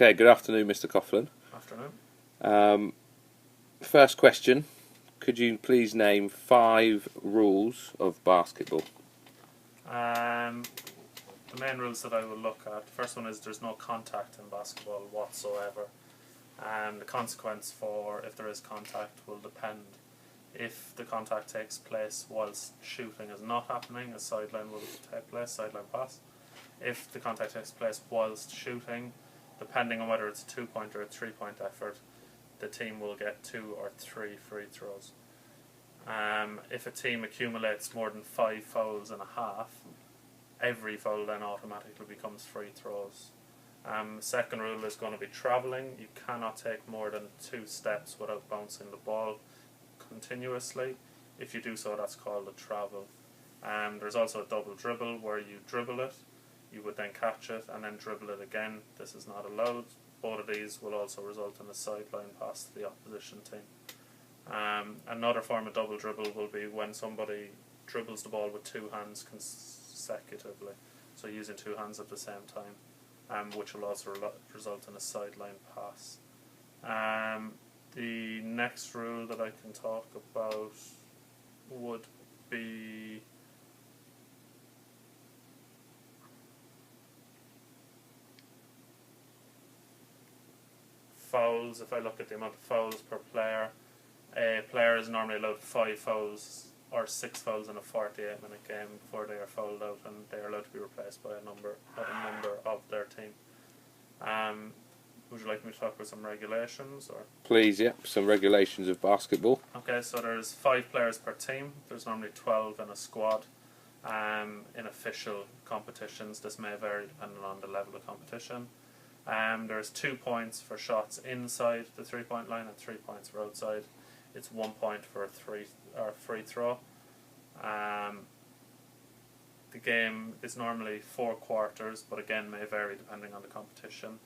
Okay, good afternoon, Mr Coughlan. Afternoon. First question, could you please name 5 rules of basketball? The main rules that I will look at, the first one is there's no contact in basketball whatsoever. The consequence for if there is contact will depend. If the contact takes place whilst shooting is not happening, a sideline will take place, sideline pass. If the contact takes place whilst shooting, depending on whether it's a 2-point or a 3-point effort, the team will get 2 or 3 free throws. If a team accumulates more than 5 fouls in a half, every foul then automatically becomes free throws. Second rule is going to be travelling. You cannot take more than 2 steps without bouncing the ball continuously. If you do so, that's called a travel. There's also a double dribble where you dribble it, you would then catch it and then dribble it again. This is not allowed. Both of these will also result in a sideline pass to the opposition team. Another form of double dribble will be when somebody dribbles the ball with 2 hands consecutively, so using 2 hands at the same time, which will also result in a sideline pass. The next rule that I can talk about would be fouls. If I look at the amount of fouls per player, a player is normally allowed 5 fouls or 6 fouls in a 48-minute game before they are fouled out, and they are allowed to be replaced by a member of their team. Would you like me to talk about some regulations? Or? Please, yep, some regulations of basketball. Okay, so there's 5 players per team. There's normally 12 in a squad. In official competitions, this may vary depending on the level of competition. There's 2 points for shots inside the 3-point line and 3 points for outside. It's 1 point for a free throw. The game is normally 4 quarters, but again may vary depending on the competition.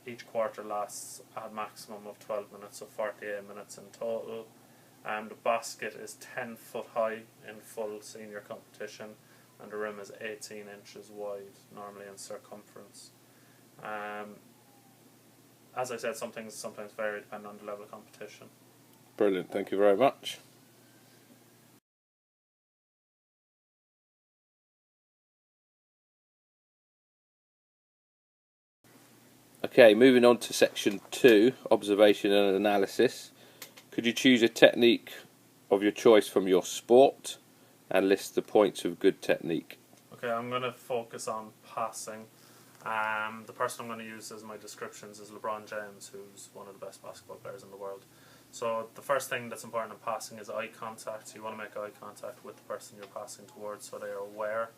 Each quarter lasts a maximum of 12 minutes, so 48 minutes in total. The basket is 10 foot high in full senior competition, and the rim is 18 inches wide, normally in circumference. As I said, some things sometimes vary depending on the level of competition. Brilliant, thank you very much. Okay, moving on to section 2, observation and analysis. Could you choose a technique of your choice from your sport and list the points of good technique? Okay, I'm going to focus on passing. The person I'm going to use as my descriptions is LeBron James, who's one of the best basketball players in the world. So the first thing that's important in passing is eye contact. So you want to make eye contact with the person you're passing towards so they are aware.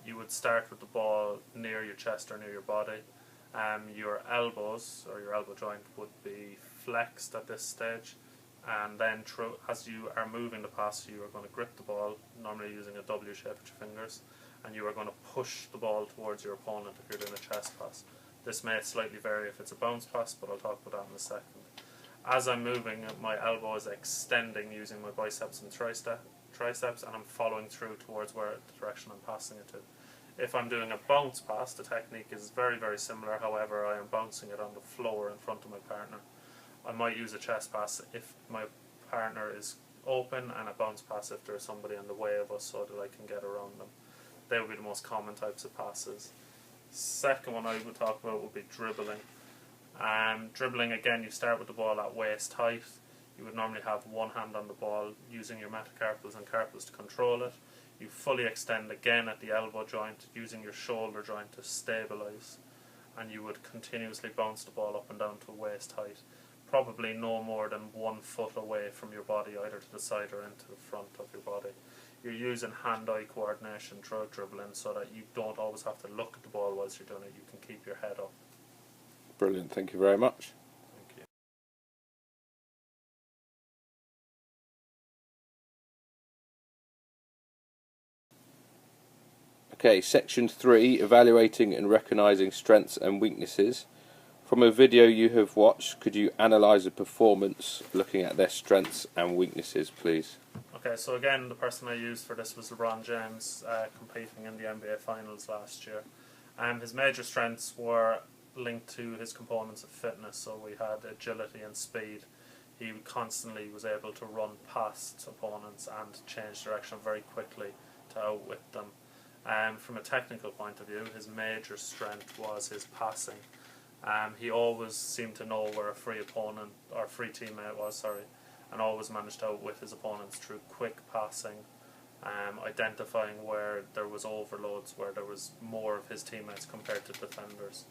You would start with the ball near your chest or near your body. Your elbows or your elbow joint would be flexed at this stage, and then as you are moving the pass, you are going to grip the ball, normally using a W shape with your fingers, and you are going to push the ball towards your opponent if you're doing a chest pass. This may slightly vary if it's a bounce pass, but I'll talk about that in a second. As I'm moving, my elbow is extending using my biceps and triceps, and I'm following through towards the direction I'm passing it to. If I'm doing a bounce pass, the technique is very, very similar. However, I am bouncing it on the floor in front of my partner. I might use a chest pass if my partner is open, and a bounce pass if there's somebody in the way of us so that I can get around them. They would be the most common types of passes. Second one I would talk about would be dribbling. Dribbling, again, you start with the ball at waist height. You would normally have one hand on the ball using your metacarpals and carpals to control it. You fully extend again at the elbow joint using your shoulder joint to stabilise, and you would continuously bounce the ball up and down to waist height, probably no more than 1 foot away from your body, either to the side or into the front of your body. You're using hand-eye coordination throughout dribbling so that you don't always have to look at the ball whilst you're doing it. You can keep your head up. Brilliant, thank you very much. Thank you. Okay, section 3, evaluating and recognising strengths and weaknesses. From a video you have watched, could you analyse a performance looking at their strengths and weaknesses, please? Okay, so again, the person I used for this was LeBron James, competing in the NBA Finals last year. His major strengths were linked to his components of fitness. So we had agility and speed. He constantly was able to run past opponents and change direction very quickly to outwit them. From a technical point of view, his major strength was his passing. He always seemed to know where a free opponent or free teammate was, and always managed to outwit his opponents through quick passing, identifying where there was overloads, where there was more of his teammates compared to defenders.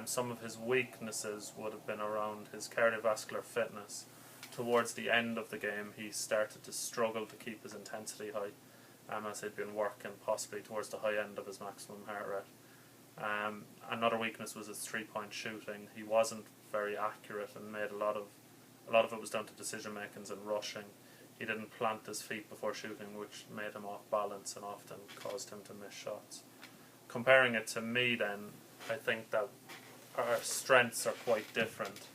Some of his weaknesses would have been around his cardiovascular fitness. Towards the end of the game, he started to struggle to keep his intensity high, as he'd been working possibly towards the high end of his maximum heart rate. Another weakness was his 3-point shooting. He wasn't very accurate and made a lot of it was down to decision makings and rushing. He didn't plant his feet before shooting, which made him off balance and often caused him to miss shots. Comparing it to me then, I think that our strengths are quite different.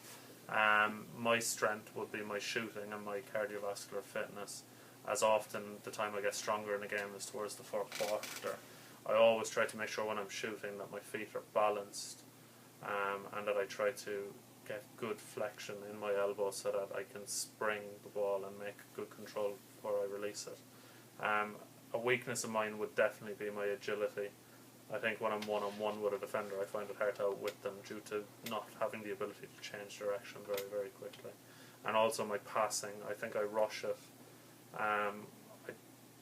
My strength would be my shooting and my cardiovascular fitness, as often the time I get stronger in a game is towards the fourth quarter. I always try to make sure when I'm shooting that my feet are balanced, and that I try to get good flexion in my elbow so that I can spring the ball and make good control before I release it. A weakness of mine would definitely be my agility. I think when I'm one-on-one with a defender, I find it hard to outwit them due to not having the ability to change direction very, very quickly. And also my passing, I think I rush it. I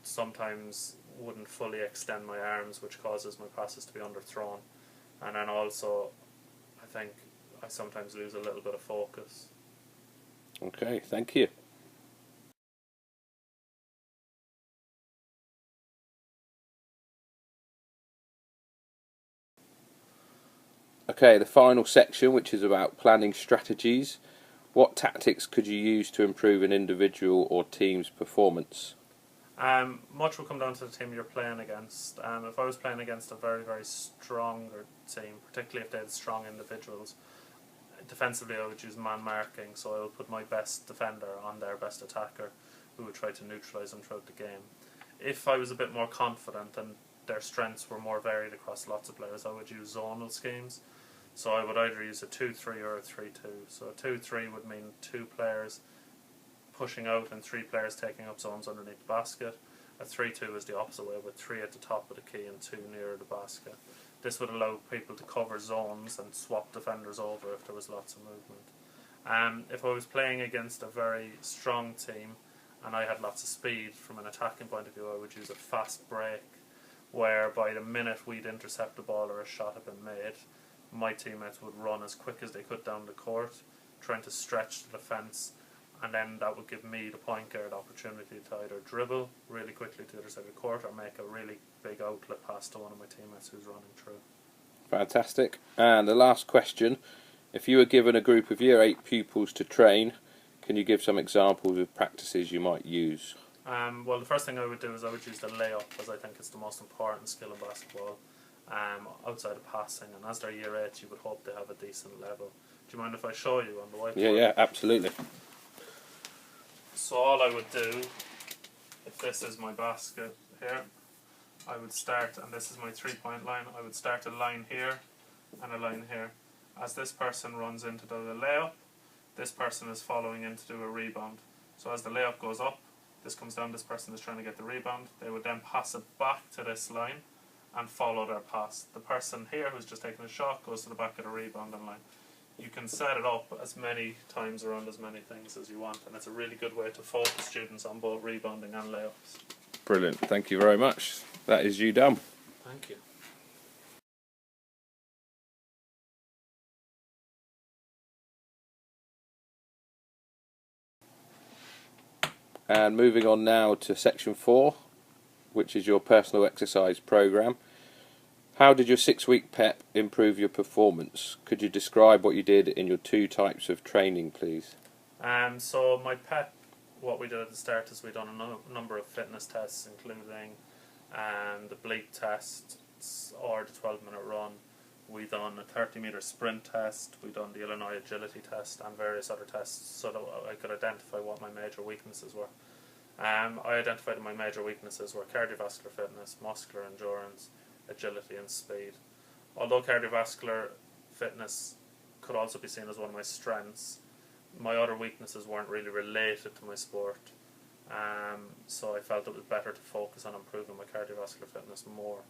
sometimes wouldn't fully extend my arms, which causes my passes to be underthrown. And then also, I think I sometimes lose a little bit of focus. Okay, thank you. Okay, the final section, which is about planning strategies. What tactics could you use to improve an individual or team's performance? Much will come down to the team you're playing against. If I was playing against a very, very stronger team, particularly if they had strong individuals, defensively I would use man marking, so I would put my best defender on their best attacker, who would try to neutralise them throughout the game. If I was a bit more confident and their strengths were more varied across lots of players, I would use zonal schemes. So I would either use a 2-3 or a 3-2. So a 2-3 would mean 2 players pushing out and 3 players taking up zones underneath the basket. A 3-2 is the opposite way, with 3 at the top of the key and 2 nearer the basket. This would allow people to cover zones and swap defenders over if there was lots of movement. If I was playing against a very strong team and I had lots of speed, from an attacking point of view I would use a fast break, where by the minute we'd intercept the ball or a shot had been made, my teammates would run as quick as they could down the court, trying to stretch the defence, and then that would give me, the point guard, opportunity to either dribble really quickly to the other side of the court or make a really big outlet pass to one of my teammates who's running through. Fantastic. And the last question, if you were given a group of Year 8 pupils to train, can you give some examples of practices you might use? Well, the first thing I would do is I would use the layup, as I think it's the most important skill in basketball, outside of passing, and as they're Year 8 you would hope they have a decent level. Do you mind if I show you on the whiteboard? Yeah, absolutely. So all I would do, if this is my basket here, I would start, and this is my 3-point line, I would start a line here and a line here. As this person runs in to do the layup, this person is following in to do a rebound. So as the layup goes up, this comes down, this person is trying to get the rebound. They would then pass it back to this line and follow their pass. The person here who's just taking a shot goes to the back of the rebounding line. You can set it up as many times around as many things as you want, and it's a really good way to focus students on both rebounding and layups. Brilliant, thank you very much. That is you done. Thank you. And moving on now to section 4, which is your personal exercise program. How did your 6-week PEP improve your performance? Could you describe what you did in your 2 types of training, please? So my PEP, what we did at the start is we done a number of fitness tests, including the bleep test or the 12-minute run. We done a 30-meter sprint test. We done the Illinois agility test and various other tests, so that I could identify what my major weaknesses were. I identified that my major weaknesses were cardiovascular fitness, muscular endurance, agility and speed. Although cardiovascular fitness could also be seen as one of my strengths. My other weaknesses weren't really related to my sport, so I felt it was better to focus on improving my cardiovascular fitness more.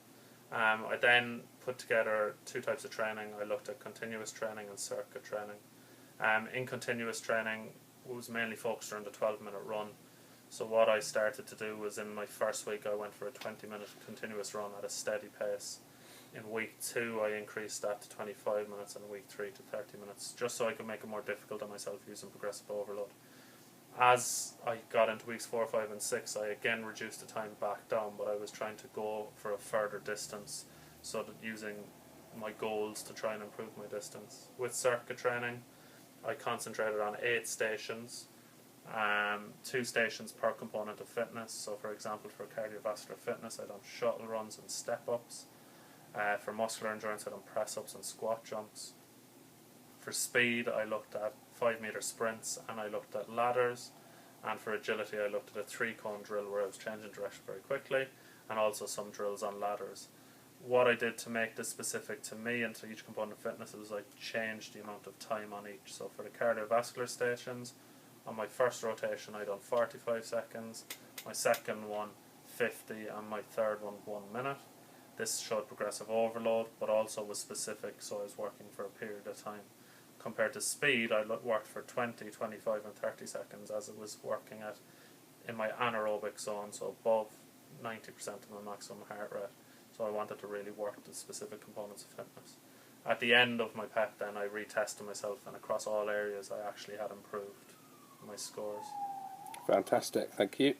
I then put together two types of training. I looked at continuous training and circuit training. In continuous training, it was mainly focused around the 12-minute run. So what I started to do was, in my first week, I went for a 20-minute continuous run at a steady pace. In week 2, I increased that to 25 minutes, and week 3 to 30 minutes, just so I could make it more difficult on myself using progressive overload. As I got into weeks 4, 5 and 6, I again reduced the time back down, but I was trying to go for a further distance, so that using my goals to try and improve my distance. With circuit training, I concentrated on 8 stations, 2 stations per component of fitness. So for example, for cardiovascular fitness, I done shuttle runs and step-ups. For muscular endurance, I done press-ups and squat jumps. For speed, I looked at 5-meter sprints and I looked at ladders. And for agility, I looked at a 3-cone drill where I was changing direction very quickly, and also some drills on ladders. What I did to make this specific to me and to each component of fitness is I changed the amount of time on each. So for the cardiovascular stations, on my first rotation I done 45 seconds, my second one 50, and my third one 1 minute. This showed progressive overload, but also was specific, so I was working for a period of time. Compared to speed, I worked for 20, 25 and 30 seconds, as it was working at in my anaerobic zone, so above 90% of my maximum heart rate. So I wanted to really work the specific components of fitness. At the end of my PEP then, I retested myself, and across all areas I actually had improved my scores. Fantastic, thank you.